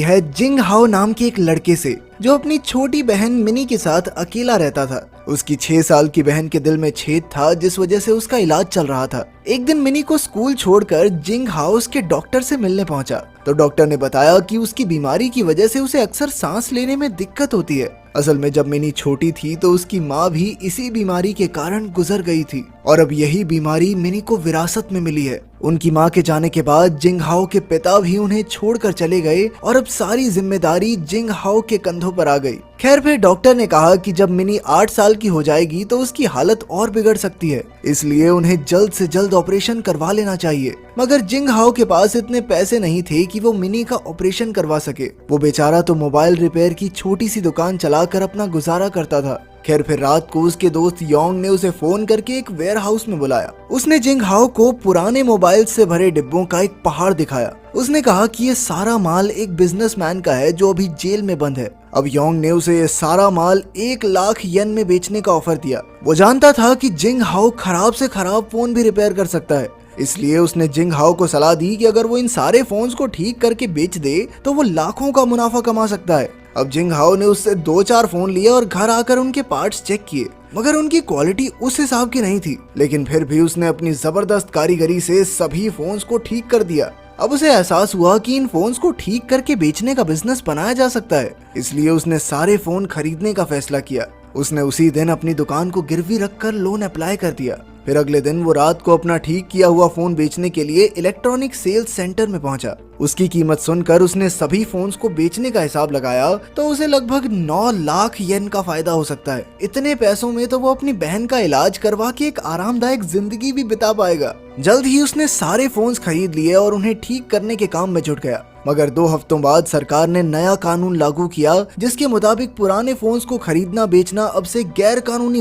है जिंग हाओ नाम के एक लड़के से जो अपनी छोटी बहन मिनी के साथ अकेला रहता था। उसकी 6 साल की बहन के दिल में छेद था जिस वजह से उसका इलाज चल रहा था। एक दिन मिनी को स्कूल छोड़कर जिंग हाओ उसके डॉक्टर से मिलने पहुंचा तो डॉक्टर ने बताया कि उसकी बीमारी की वजह से उसे अक्सर सांस लेने में दिक्कत होती है। असल में जब मिनी छोटी थी तो उसकी माँ भी इसी बीमारी के कारण गुजर गई थी और अब यही बीमारी मिनी को विरासत में मिली है। उनकी माँ के जाने के बाद जिंग हाओ के पिता भी उन्हें छोड़कर चले गए और अब सारी जिम्मेदारी जिंग हाओ के कंधों पर आ गई। खैर फिर डॉक्टर ने कहा कि जब मिनी 8 साल की हो जाएगी तो उसकी हालत और बिगड़ सकती है, इसलिए उन्हें जल्द से जल्द ऑपरेशन करवा लेना चाहिए। मगर जिंग हाओ के पास इतने पैसे नहीं थे कि वो मिनी का ऑपरेशन करवा सके। वो बेचारा तो मोबाइल रिपेयर की छोटी सी दुकान चलाकर अपना गुजारा करता था। खैर फिर रात को उसके दोस्त योंग ने उसे फोन करके एक वेयर हाउस में बुलाया। उसने जिंग हाओ को पुराने मोबाइल से भरे डिब्बों का एक पहाड़ दिखाया। उसने कहा कि ये सारा माल एक बिजनेसमैन का है जो अभी जेल में बंद है। अब योंग ने उसे ये सारा माल 1 लाख येन में बेचने का ऑफर दिया। वो जानता था कि जिंग हाओ खराब से खराब फोन भी रिपेयर कर सकता है, इसलिए उसने जिंग हाओ को सलाह दी कि अगर वो इन सारे फोन्स को ठीक करके बेच दे तो वो लाखों का मुनाफा कमा सकता है। अब जिंग हाओ ने उससे 2-4 फोन लिए और घर आकर उनके पार्ट्स चेक किए, मगर उनकी क्वालिटी उस हिसाब की नहीं थी। लेकिन फिर भी उसने अपनी जबरदस्त कारीगरी से सभी फोन्स को ठीक कर दिया। अब उसे एहसास हुआ कि इन फोन्स को ठीक करके बेचने का बिजनेस बनाया जा सकता है, इसलिए उसने सारे फोन खरीदने का फैसला किया। उसने उसी दिन अपनी दुकान को गिरवी रखकर लोन अप्लाई कर दिया। फिर अगले दिन वो रात को अपना ठीक किया हुआ फोन बेचने के लिए इलेक्ट्रॉनिक सेल्स सेंटर में पहुंचा। उसकी कीमत सुनकर उसने सभी फोन्स को बेचने का हिसाब लगाया तो उसे लगभग 9 लाख येन का फायदा हो सकता है। इतने पैसों में तो वो अपनी बहन का इलाज करवा के एक आरामदायक जिंदगी भी बिता पाएगा। जल्द ही उसने सारे फोन्स खरीद लिए और उन्हें ठीक करने के काम में जुट गया। मगर 2 हफ्तों बाद सरकार ने नया कानून लागू किया जिसके मुताबिक पुराने फोन्स को खरीदना बेचना अब से गैर कानूनी